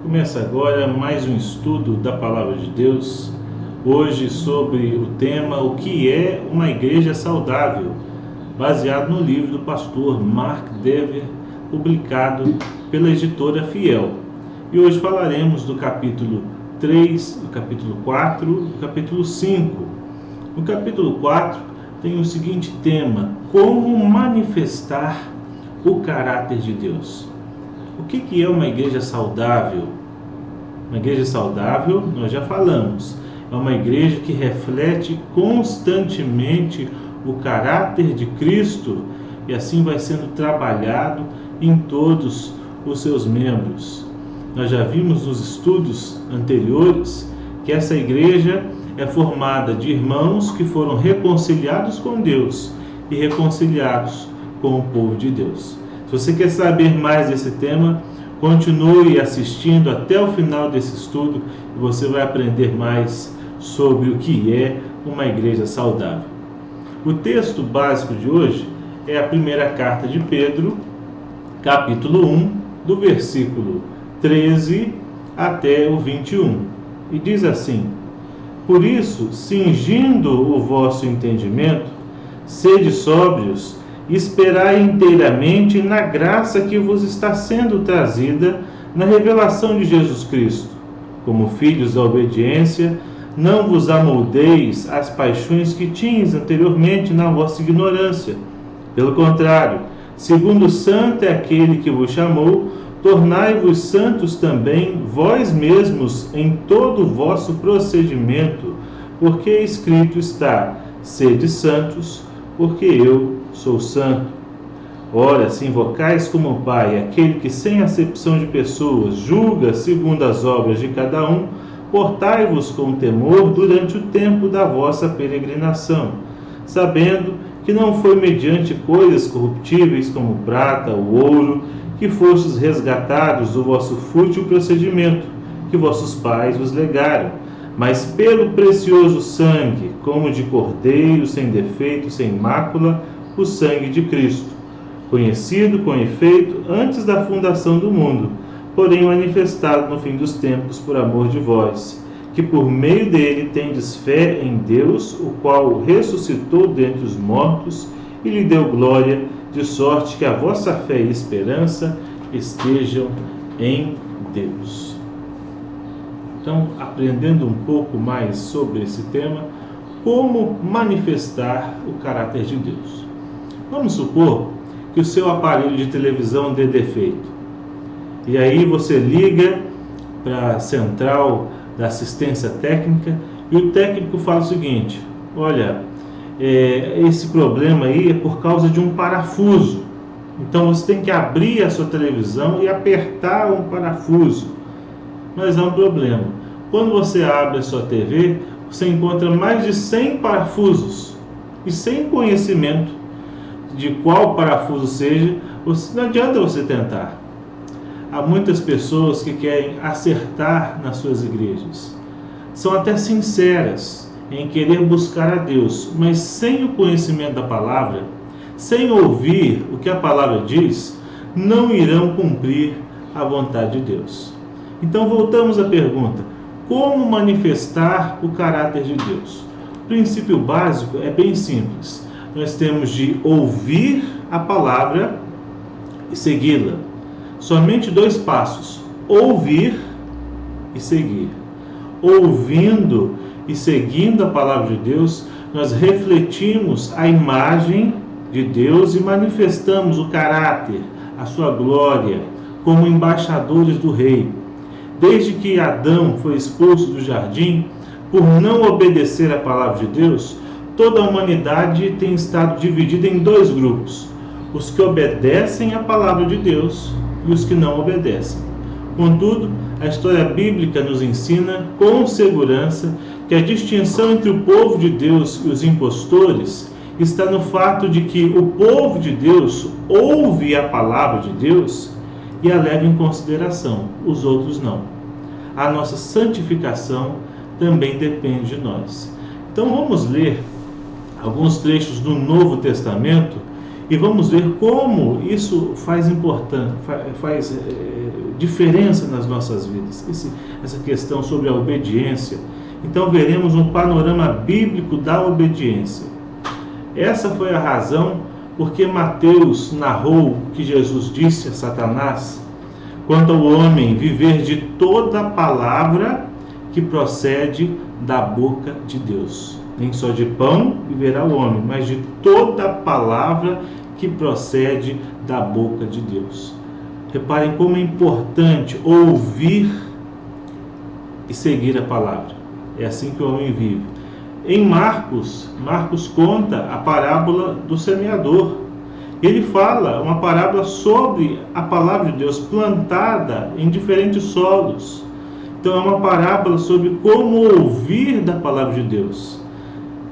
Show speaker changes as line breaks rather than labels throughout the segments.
Começa agora mais um estudo da Palavra de Deus, hoje sobre o tema O que é uma igreja saudável, baseado no livro do pastor Mark Dever, publicado pela editora Fiel. E hoje falaremos do capítulo 3, do capítulo 4 e do capítulo 5. No capítulo 4 tem o seguinte tema: como manifestar o caráter de Deus. O que é uma igreja saudável? Uma igreja saudável, nós já falamos, é uma igreja que reflete constantemente o caráter de Cristo e assim vai sendo trabalhado em todos os seus membros. Nós já vimos nos estudos anteriores que essa igreja é formada de irmãos que foram reconciliados com Deus e reconciliados com o povo de Deus. Se você quer saber mais desse tema, continue assistindo até o final desse estudo e você vai aprender mais sobre o que é uma igreja saudável. O texto básico de hoje é a primeira carta de Pedro, capítulo 1, do versículo 13 até o 21. E diz assim: por isso, cingindo o vosso entendimento, sede sóbrios, e esperai inteiramente na graça que vos está sendo trazida na revelação de Jesus Cristo. Como filhos da obediência, não vos amoldeis às paixões que tinhas anteriormente na vossa ignorância. Pelo contrário, segundo santo é aquele que vos chamou, tornai-vos santos também vós mesmos em todo o vosso procedimento, porque escrito está: sede santos, porque eu sou santo. Ora, se invocais como Pai aquele que sem acepção de pessoas julga segundo as obras de cada um, portai-vos com temor durante o tempo da vossa peregrinação, sabendo que não foi mediante coisas corruptíveis como prata ou ouro que fostes resgatados do vosso fútil procedimento que vossos pais vos legaram, mas pelo precioso sangue, como de cordeiro, sem defeito, sem mácula, o sangue de Cristo, conhecido com efeito antes da fundação do mundo, porém manifestado no fim dos tempos por amor de vós, que por meio dele tendes fé em Deus, o qual o ressuscitou dentre os mortos e lhe deu glória, de sorte que a vossa fé e esperança estejam em Deus. Então, aprendendo um pouco mais sobre esse tema, como manifestar o caráter de Deus. Vamos supor que o seu aparelho de televisão dê defeito. E aí você liga para a central da assistência técnica e o técnico fala o seguinte: olha, esse problema aí é por causa de um parafuso. Então você tem que abrir a sua televisão e apertar um parafuso. Mas há um problema. Quando você abre a sua TV, você encontra mais de 100 parafusos. E sem conhecimento de qual parafuso seja, não adianta você tentar. Há muitas pessoas que querem acertar nas suas igrejas. São até sinceras em querer buscar a Deus, mas sem o conhecimento da palavra, sem ouvir o que a palavra diz, não irão cumprir a vontade de Deus. Então voltamos à pergunta: como manifestar o caráter de Deus? O princípio básico é bem simples. Nós temos de ouvir a palavra e segui-la. Somente 2 passos: ouvir e seguir. Ouvindo e seguindo a palavra de Deus, nós refletimos a imagem de Deus e manifestamos o caráter, a sua glória, como embaixadores do Rei. Desde que Adão foi expulso do jardim, por não obedecer à palavra de Deus, toda a humanidade tem estado dividida em 2 grupos: os que obedecem à palavra de Deus e os que não obedecem. Contudo, a história bíblica nos ensina com segurança que a distinção entre o povo de Deus e os impostores está no fato de que o povo de Deus ouve a palavra de Deus e a leva em consideração, os outros não. A nossa santificação também depende de nós. Então vamos ler alguns trechos do Novo Testamento E vamos ver como isso faz diferença nas nossas vidas, essa questão sobre a obediência. Então veremos um panorama bíblico da obediência. Essa foi a razão porque Mateus narrou que Jesus disse a Satanás quanto ao homem viver de toda palavra que procede da boca de Deus. Nem só de pão viverá o homem, mas de toda palavra que procede da boca de Deus. Reparem como é importante ouvir e seguir a palavra. É assim que o homem vive. Em Marcos conta a parábola do semeador. Ele fala uma parábola sobre a palavra de Deus plantada em diferentes solos. Então é uma parábola sobre como ouvir da palavra de Deus.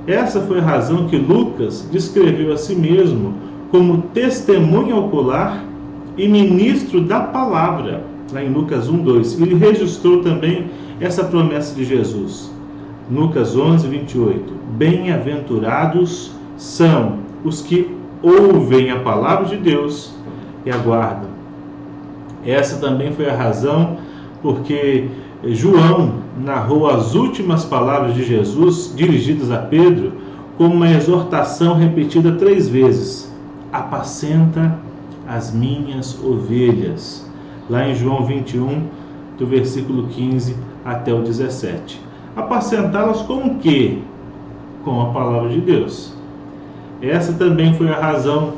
Essa foi a razão que Lucas descreveu a si mesmo como testemunha ocular e ministro da palavra, lá em Lucas 1:2. Ele registrou também essa promessa de Jesus. Lucas 11:28. Bem-aventurados são os que ouvem a palavra de Deus e aguardam. Essa também foi a razão porque João narrou as últimas palavras de Jesus dirigidas a Pedro como uma exortação repetida 3 vezes. Apacenta as minhas ovelhas. Lá em João 21, do versículo 15 até o 17. Apacentá-las com o quê? Com a palavra de Deus. Essa também foi a razão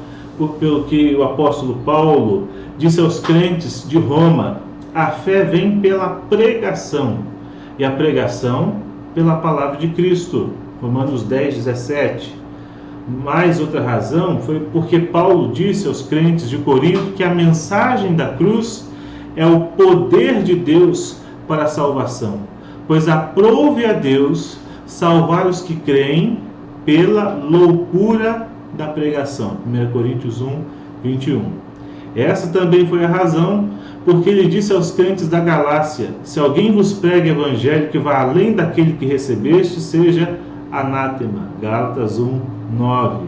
pelo que o apóstolo Paulo disse aos crentes de Roma: a fé vem pela pregação, e a pregação pela palavra de Cristo. Romanos 10:17. Mais outra razão foi porque Paulo disse aos crentes de Corinto que a mensagem da cruz é o poder de Deus para a salvação, pois aprouve a Deus salvar os que creem pela loucura da pregação. 1 Coríntios 1:21. Essa também foi a razão porque ele disse aos crentes da Galácia: se alguém vos prega evangelho que vá além daquele que recebeste, seja anátema. Gálatas 1:9.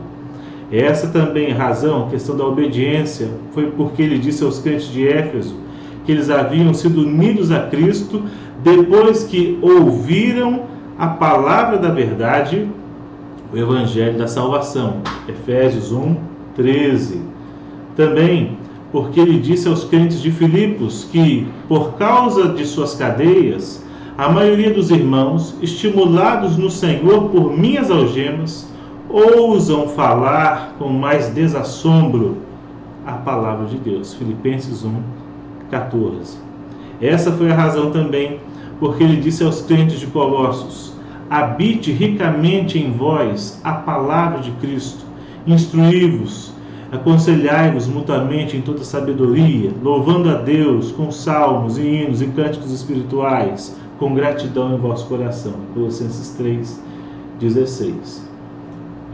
Essa também a razão, a questão da obediência, foi porque ele disse aos crentes de Éfeso que eles haviam sido unidos a Cristo depois que ouviram a palavra da verdade, o evangelho da salvação. Efésios 1:13. Também porque ele disse aos crentes de Filipos que, por causa de suas cadeias, a maioria dos irmãos, estimulados no Senhor por minhas algemas, ousam falar com mais desassombro a palavra de Deus. Filipenses 1:14. Essa foi a razão também porque ele disse aos crentes de Colossos: habite ricamente em vós a palavra de Cristo, instruí-vos, aconselhai-vos mutuamente em toda sabedoria, louvando a Deus com salmos e hinos e cânticos espirituais, com gratidão em vosso coração. Colossenses 3:16.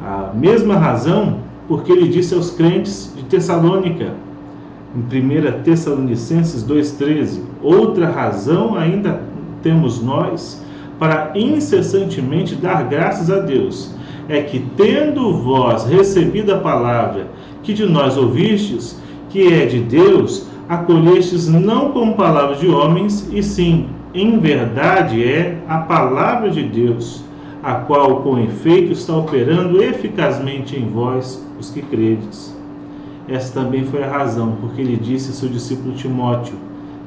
A mesma razão porque ele disse aos crentes de Tessalônica, em 1 Tessalonicenses 2:13, outra razão ainda temos nós para incessantemente dar graças a Deus, é que, tendo vós recebido a palavra que de nós ouvistes, que é de Deus, acolhestes não com palavras de homens, e sim, em verdade é a palavra de Deus, a qual com efeito está operando eficazmente em vós, os que credes. Essa também foi a razão porque ele disse a seu discípulo Timóteo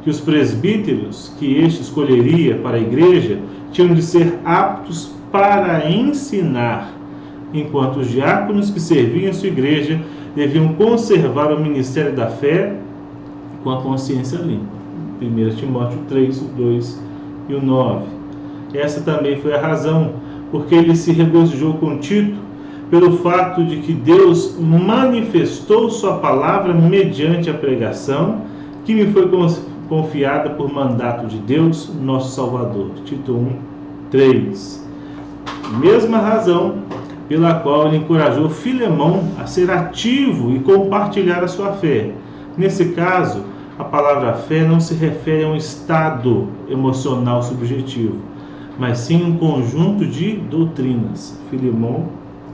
que os presbíteros que este escolheria para a igreja tinham de ser aptos para ensinar, enquanto os diáconos que serviam a sua igreja deviam conservar o ministério da fé com a consciência limpa. 1 Timóteo 3:2 e 9. Essa também foi a razão porque ele se regozijou com Tito pelo fato de que Deus manifestou sua palavra mediante a pregação que me foi confiada por mandato de Deus, nosso Salvador. Tito 1:3. Mesma razão pela qual ele encorajou Filemão a ser ativo e compartilhar a sua fé. Nesse caso, a palavra fé não se refere a um estado emocional subjetivo, mas sim um conjunto de doutrinas. Filemão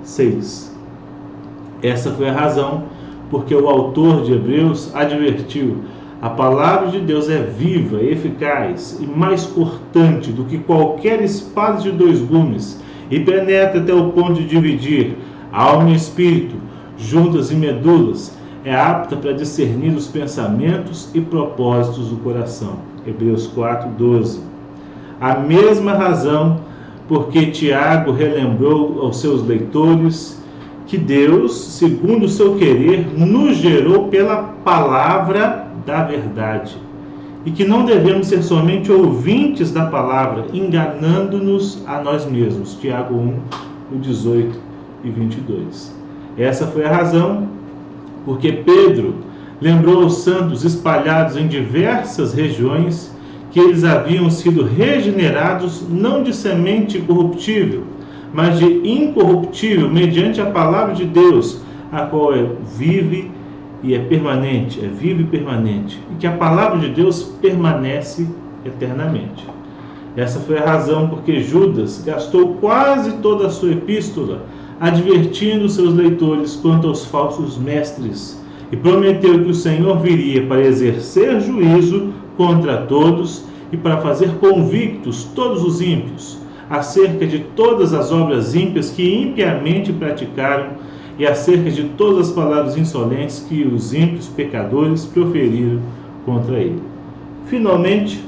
6. Essa foi a razão porque o autor de Hebreus advertiu: a palavra de Deus é viva, eficaz e mais cortante do que qualquer espada de dois gumes, e penetra até o ponto de dividir alma e espírito, juntas e medulas, é apta para discernir os pensamentos e propósitos do coração. Hebreus 4:12. A mesma razão porque Tiago relembrou aos seus leitores que Deus, segundo o seu querer, nos gerou pela palavra da verdade, e que não devemos ser somente ouvintes da palavra, enganando-nos a nós mesmos. Tiago 1:18 e 22. Essa foi a razão porque Pedro lembrou aos santos espalhados em diversas regiões que eles haviam sido regenerados não de semente corruptível, mas de incorruptível, mediante a palavra de Deus, a qual vive e é permanente, viva e permanente, e que a palavra de Deus permanece eternamente. Essa foi a razão porque Judas gastou quase toda a sua epístola advertindo seus leitores quanto aos falsos mestres, e prometeu que o Senhor viria para exercer juízo contra todos e para fazer convictos todos os ímpios, acerca de todas as obras ímpias que impiamente praticaram e acerca de todas as palavras insolentes que os ímpios pecadores proferiram contra ele. Finalmente,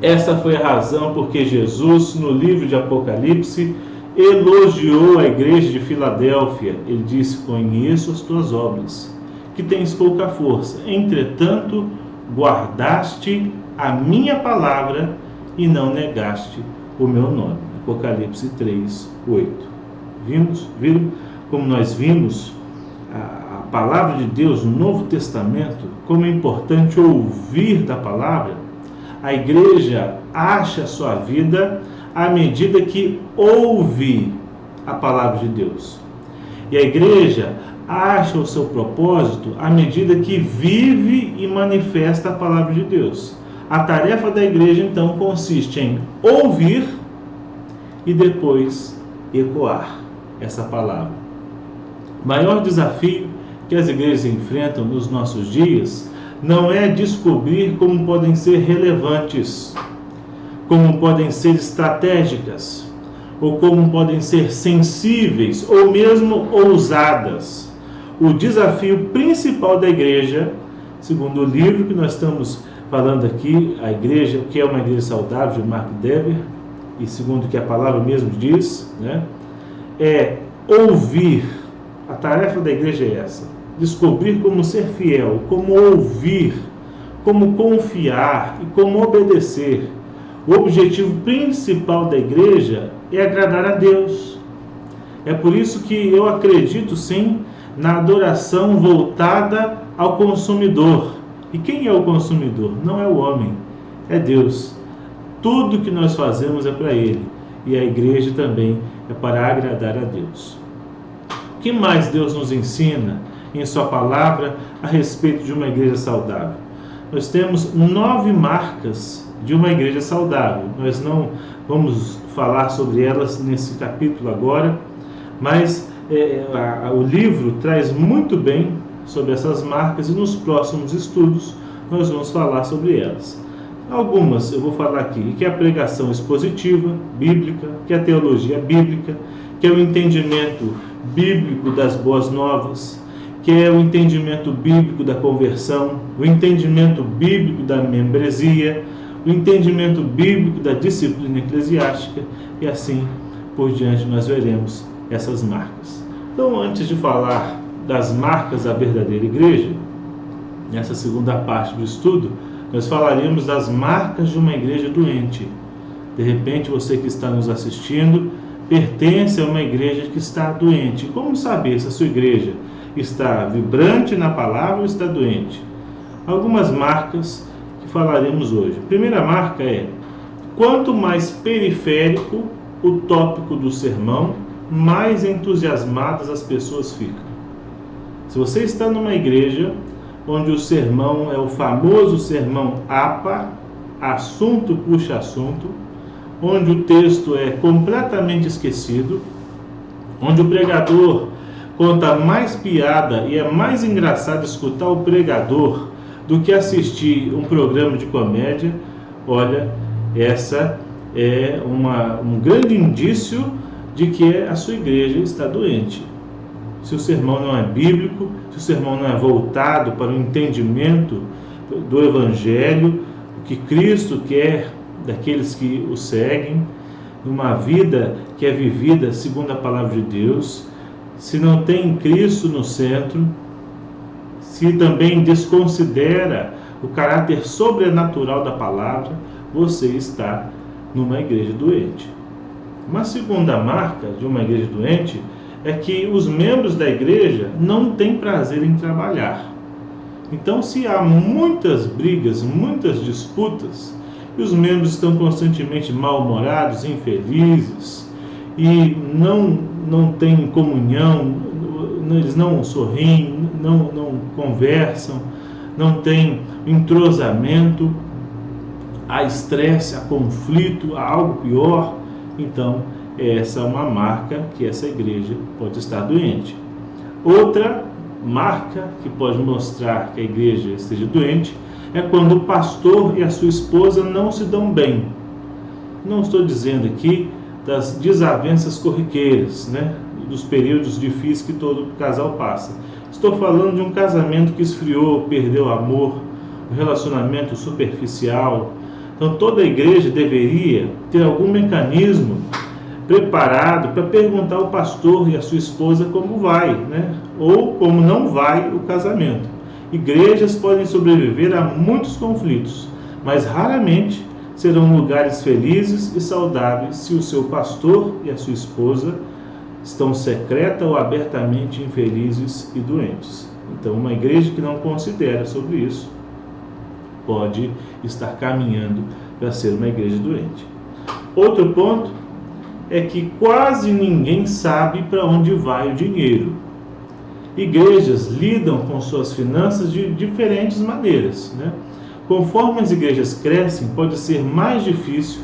essa foi a razão porque Jesus, no livro de Apocalipse, elogiou a igreja de Filadélfia. Ele disse: conheço as tuas obras, que tens pouca força, entretanto guardaste a minha palavra e não negaste o meu nome. Apocalipse 3:8. Viram como nós vimos a palavra de Deus no Novo Testamento, como é importante ouvir da palavra? A igreja acha a sua vida à medida que ouve a palavra de Deus. E a igreja acha o seu propósito à medida que vive e manifesta a palavra de Deus. A tarefa da igreja, então, consiste em ouvir e depois ecoar essa palavra. O maior desafio que as igrejas enfrentam nos nossos dias não é descobrir como podem ser relevantes, como podem ser estratégicas, ou como podem ser sensíveis, ou mesmo ousadas. O desafio principal da igreja, segundo o livro que nós estamos falando aqui, a igreja, o que é uma igreja saudável, de Mark Dever, e segundo o que a palavra mesmo diz, é ouvir. A tarefa da igreja é essa: descobrir como ser fiel, como ouvir, como confiar e como obedecer. O objetivo principal da igreja é agradar a Deus. É por isso que eu acredito sim na adoração voltada ao consumidor. E quem é o consumidor? Não é o homem, é Deus. Tudo que nós fazemos é para Ele, e a igreja também é para agradar a Deus. O que mais Deus nos ensina em sua palavra a respeito de uma igreja saudável? Nós temos 9 marcas de uma igreja saudável. Nós não vamos falar sobre elas nesse capítulo agora, mas o livro traz muito bem sobre essas marcas, e nos próximos estudos nós vamos falar sobre elas. Algumas eu vou falar aqui, que é a pregação expositiva bíblica, que é a teologia bíblica, que é o entendimento bíblico das boas novas, que é o entendimento bíblico da conversão, o entendimento bíblico da membresia, o entendimento bíblico da disciplina eclesiástica, e assim por diante nós veremos essas marcas. Então, antes de falar das marcas da verdadeira igreja, nessa segunda parte do estudo, nós falaremos das marcas de uma igreja doente. De repente, você que está nos assistindo pertence a uma igreja que está doente. Como saber se a sua igreja está vibrante na palavra ou está doente? Algumas marcas que falaremos hoje. A primeira marca é: quanto mais periférico o tópico do sermão, mais entusiasmadas as pessoas ficam. Se você está numa igreja onde o sermão é o famoso sermão APA, assunto puxa assunto, onde o texto é completamente esquecido, onde o pregador conta mais piada e é mais engraçado escutar o pregador do que assistir um programa de comédia, olha, essa é um grande indício de que a sua igreja está doente. Se o sermão não é bíblico, se o sermão não é voltado para o entendimento do Evangelho, o que Cristo quer daqueles que o seguem, uma vida que é vivida segundo a palavra de Deus, se não tem Cristo no centro, se também desconsidera o caráter sobrenatural da palavra, você está numa igreja doente. Uma segunda marca de uma igreja doente é que os membros da igreja não têm prazer em trabalhar. Então, se há muitas brigas, muitas disputas, e os membros estão constantemente mal-humorados, infelizes, e não têm comunhão, eles não sorriem, não conversam, não têm entrosamento, há estresse, há conflito, há algo pior, então essa é uma marca que essa igreja pode estar doente. Outra marca que pode mostrar que a igreja esteja doente é quando o pastor e a sua esposa não se dão bem. Não estou dizendo aqui das desavenças corriqueiras, dos períodos difíceis que todo casal passa. Estou falando de um casamento que esfriou, perdeu o amor, um relacionamento superficial. Então toda a igreja deveria ter algum mecanismo preparado para perguntar ao pastor e à sua esposa como vai, ou como não vai o casamento. Igrejas podem sobreviver a muitos conflitos, mas raramente serão lugares felizes e saudáveis se o seu pastor e a sua esposa estão secreta ou abertamente infelizes e doentes. Então, uma igreja que não considera sobre isso pode estar caminhando para ser uma igreja doente. Outro ponto é que quase ninguém sabe para onde vai o dinheiro. Igrejas lidam com suas finanças de diferentes maneiras, Conforme as igrejas crescem, pode ser mais difícil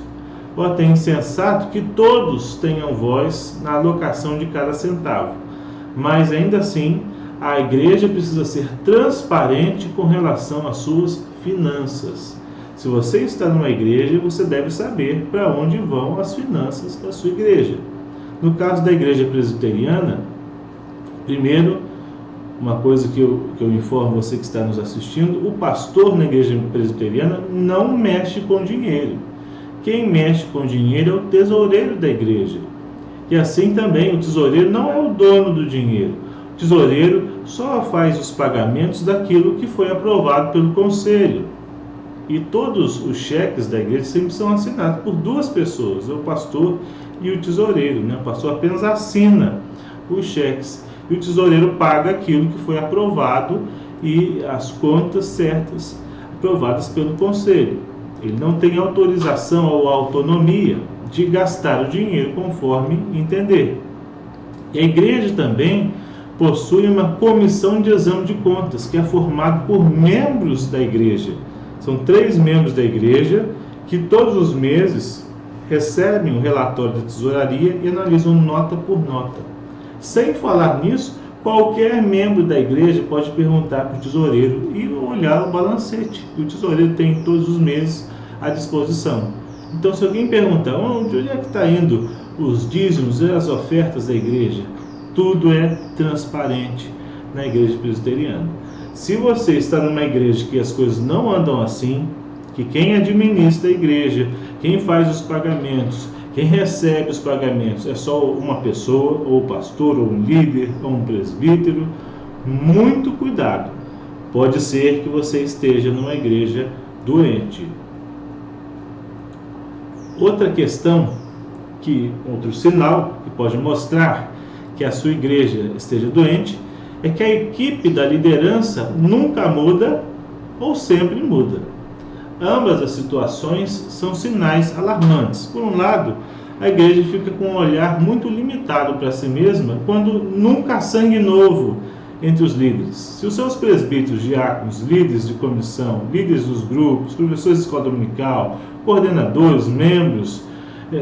ou até insensato que todos tenham voz na alocação de cada centavo. Mas ainda assim, a igreja precisa ser transparente com relação às suas finanças. Se você está numa igreja, você deve saber para onde vão as finanças da sua igreja. No caso da igreja presbiteriana, primeiro, uma coisa que eu informo você que está nos assistindo, o pastor na igreja presbiteriana não mexe com dinheiro. Quem mexe com dinheiro é o tesoureiro da igreja. E assim também, o tesoureiro não é o dono do dinheiro. O tesoureiro só faz os pagamentos daquilo que foi aprovado pelo conselho. E todos os cheques da igreja sempre são assinados por duas pessoas, o pastor e o tesoureiro. O pastor apenas assina os cheques. E o tesoureiro paga aquilo que foi aprovado e as contas certas aprovadas pelo conselho. Ele não tem autorização ou autonomia de gastar o dinheiro conforme entender. E a igreja também possui uma comissão de exame de contas, que é formada por membros da igreja. São 3 membros da igreja que todos os meses recebem o relatório da tesouraria e analisam nota por nota. Sem falar nisso, qualquer membro da igreja pode perguntar para o tesoureiro e olhar o balancete que o tesoureiro tem todos os meses à disposição. Então, se alguém perguntar onde é que está indo os dízimos e as ofertas da igreja, tudo é transparente na igreja presbiteriana. Se você está numa igreja que as coisas não andam assim, que quem administra a igreja, quem faz os pagamentos, quem recebe os pagamentos é só uma pessoa, ou pastor, ou um líder, ou um presbítero, muito cuidado. Pode ser que você esteja numa igreja doente. Outra questão, outro sinal que pode mostrar que a sua igreja esteja doente, é que a equipe da liderança nunca muda ou sempre muda. Ambas as situações são sinais alarmantes. Por um lado, a igreja fica com um olhar muito limitado para si mesma quando nunca há sangue novo entre os líderes. Se os seus presbíteros, diáconos, líderes de comissão, líderes dos grupos, professores de escola dominical, coordenadores, membros,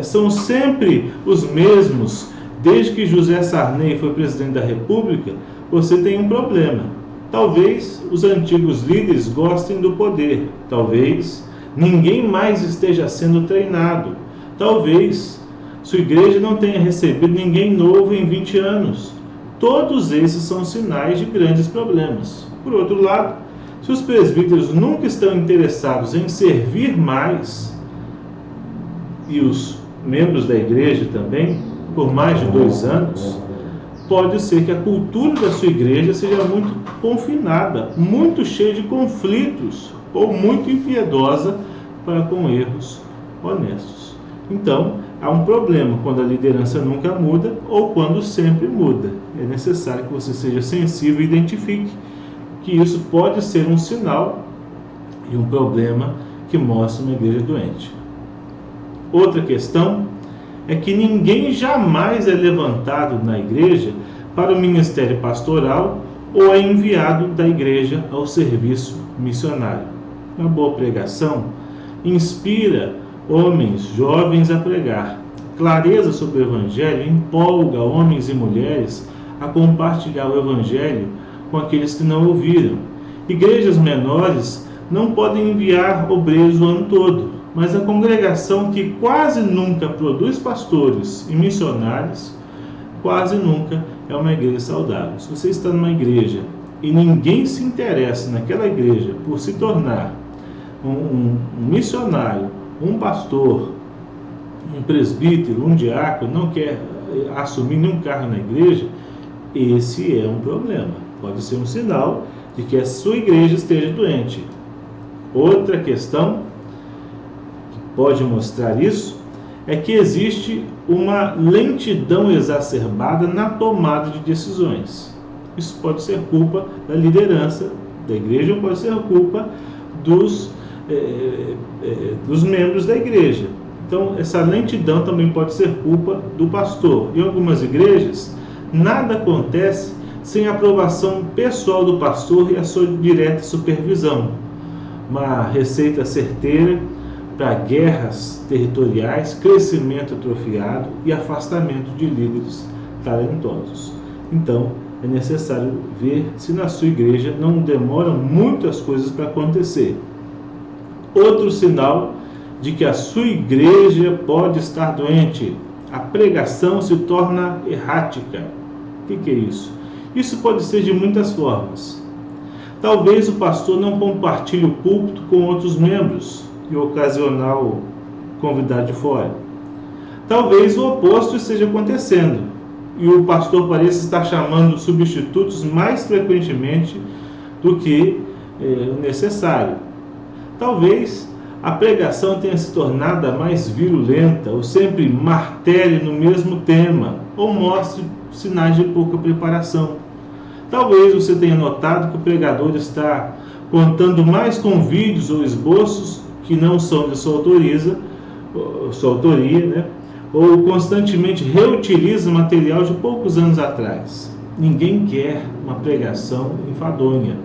são sempre os mesmos desde que José Sarney foi presidente da República, você tem um problema. Talvez os antigos líderes gostem do poder, talvez ninguém mais esteja sendo treinado, talvez sua igreja não tenha recebido ninguém novo em 20 anos. Todos esses são sinais de grandes problemas. Por outro lado, se os presbíteros nunca estão interessados em servir mais, e os membros da igreja também, por mais de 2 anos, pode ser que a cultura da sua igreja seja muito confinada, muito cheia de conflitos, ou muito impiedosa para com erros honestos. Então, há um problema quando a liderança nunca muda ou quando sempre muda. É necessário que você seja sensível e identifique que isso pode ser um sinal e um problema que mostra uma igreja doente. Outra questão é que ninguém jamais é levantado na igreja para o ministério pastoral ou é enviado da igreja ao serviço missionário. Uma boa pregação inspira homens jovens a pregar. Clareza sobre o Evangelho empolga homens e mulheres a compartilhar o Evangelho com aqueles que não ouviram. Igrejas menores não podem enviar obreiros o ano todo, mas a congregação que quase nunca produz pastores e missionários, quase nunca é uma igreja saudável. Se você está numa igreja e ninguém se interessa naquela igreja por se tornar um missionário, um pastor, um presbítero, um diácono, não quer assumir nenhum cargo na igreja, esse é um problema. Pode ser um sinal de que a sua igreja esteja doente. Outra questão que pode mostrar isso é que existe uma lentidão exacerbada na tomada de decisões. Isso pode ser culpa da liderança da igreja ou pode ser culpa dos membros da igreja. Então, essa lentidão também pode ser culpa do pastor. Em algumas igrejas, nada acontece sem a aprovação pessoal do pastor e a sua direta supervisão. Uma receita certeira para guerras territoriais, crescimento atrofiado e afastamento de líderes talentosos. Então, é necessário ver se na sua igreja não demoram muitas coisas para acontecer. Outro sinal de que a sua igreja pode estar doente: a pregação se torna errática. O que é isso? Isso pode ser de muitas formas. Talvez o pastor não compartilhe o púlpito com outros membros e o ocasional convidado de fora. Talvez o oposto esteja acontecendo e o pastor pareça estar chamando substitutos mais frequentemente do que o necessário. Talvez a pregação tenha se tornado mais virulenta, ou sempre martele no mesmo tema, ou mostre sinais de pouca preparação. Talvez você tenha notado que o pregador está contando mais com vídeos ou esboços que não são de sua autoria, né? Ou constantemente reutiliza material de poucos anos atrás. Ninguém quer uma pregação enfadonha.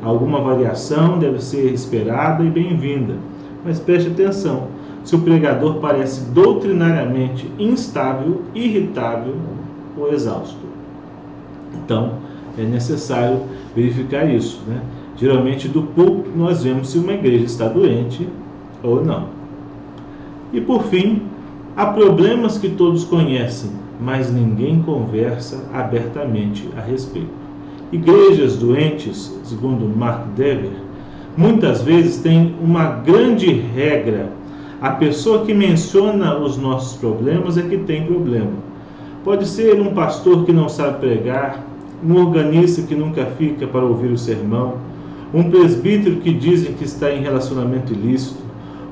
Alguma variação deve ser esperada e bem-vinda. Mas preste atenção, se o pregador parece doutrinariamente instável, irritável ou exausto. Então, é necessário verificar isso, né? Geralmente do púlpito nós vemos se uma igreja está doente ou não. E por fim, há problemas que todos conhecem, mas ninguém conversa abertamente a respeito. Igrejas doentes, segundo Mark Dever, muitas vezes têm uma grande regra: a pessoa que menciona os nossos problemas é que tem problema. Pode ser um pastor que não sabe pregar, um organista que nunca fica para ouvir o sermão, um presbítero que dizem que está em relacionamento ilícito,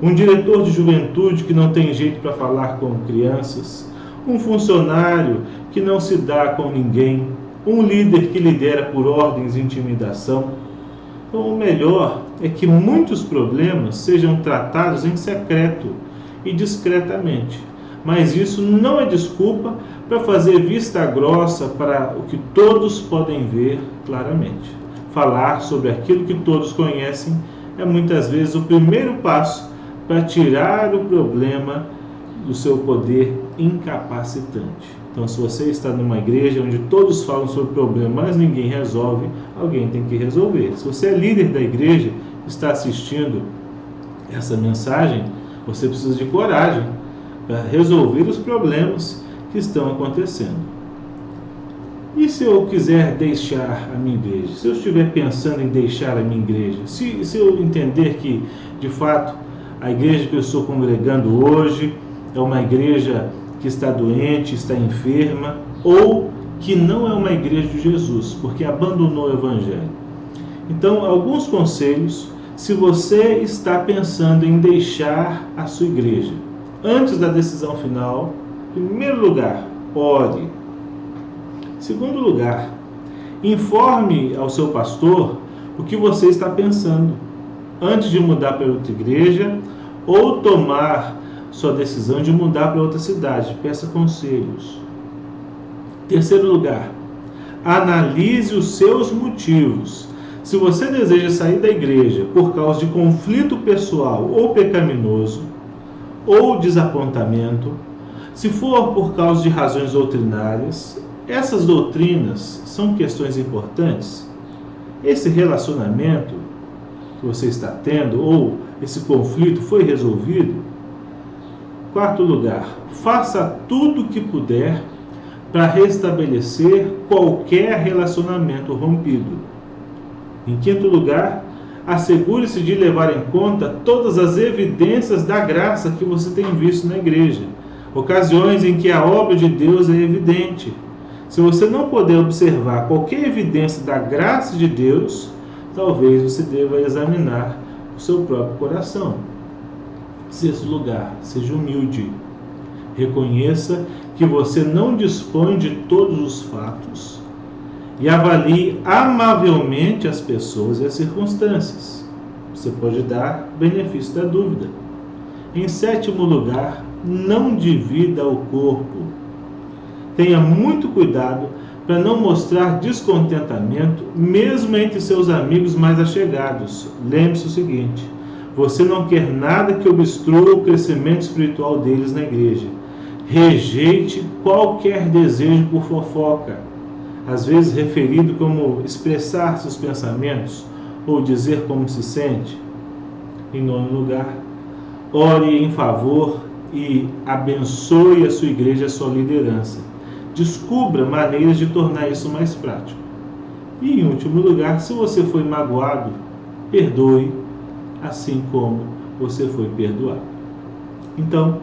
um diretor de juventude que não tem jeito para falar com crianças, um funcionário que não se dá com ninguém, um líder que lidera por ordens de intimidação. Então, o melhor é que muitos problemas sejam tratados em secreto e discretamente. Mas isso não é desculpa para fazer vista grossa para o que todos podem ver claramente. Falar sobre aquilo que todos conhecem é muitas vezes o primeiro passo para tirar o problema do seu poder incapacitante. Então, se você está numa igreja onde todos falam sobre problema, mas ninguém resolve, alguém tem que resolver. Se você é líder da igreja, está assistindo essa mensagem, você precisa de coragem para resolver os problemas que estão acontecendo. E se eu quiser deixar a minha igreja? Se eu estiver pensando em deixar a minha igreja? Se eu entender que, de fato, a igreja que eu estou congregando hoje é uma igreja que está doente, está enferma, ou que não é uma igreja de Jesus, porque abandonou o Evangelho. Então, alguns conselhos, se você está pensando em deixar a sua igreja. Antes da decisão final, em primeiro lugar, ore. Segundo lugar, informe ao seu pastor o que você está pensando, antes de mudar para outra igreja, ou tomar sua decisão de mudar para outra cidade. Peça conselhos. Terceiro lugar, analise os seus motivos. Se você deseja sair da igreja por causa de conflito pessoal ou pecaminoso, ou desapontamento, se for por causa de razões doutrinárias, essas doutrinas são questões importantes. Esse relacionamento que você está tendo, ou esse conflito, foi resolvido? Quarto lugar, faça tudo o que puder para restabelecer qualquer relacionamento rompido. Em quinto lugar, assegure-se de levar em conta todas as evidências da graça que você tem visto na igreja, ocasiões em que a obra de Deus é evidente. Se você não puder observar qualquer evidência da graça de Deus, talvez você deva examinar o seu próprio coração. Sexto lugar, seja humilde. Reconheça que você não dispõe de todos os fatos e avalie amavelmente as pessoas e as circunstâncias. Você pode dar benefício da dúvida. Em sétimo lugar, não divida o corpo. Tenha muito cuidado para não mostrar descontentamento, mesmo entre seus amigos mais achegados. Lembre-se o seguinte: você não quer nada que obstrua o crescimento espiritual deles na igreja. Rejeite qualquer desejo por fofoca, às vezes referido como expressar seus pensamentos ou dizer como se sente. Em nono lugar, ore em favor e abençoe a sua igreja e a sua liderança. Descubra maneiras de tornar isso mais prático. E em último lugar, se você foi magoado, perdoe, assim como você foi perdoado. Então,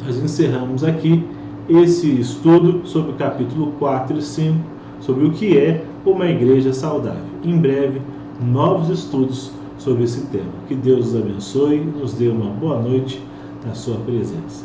nós encerramos aqui esse estudo sobre o capítulo 4 e 5, sobre o que é uma igreja saudável. Em breve, novos estudos sobre esse tema. Que Deus os abençoe e nos dê uma boa noite na sua presença.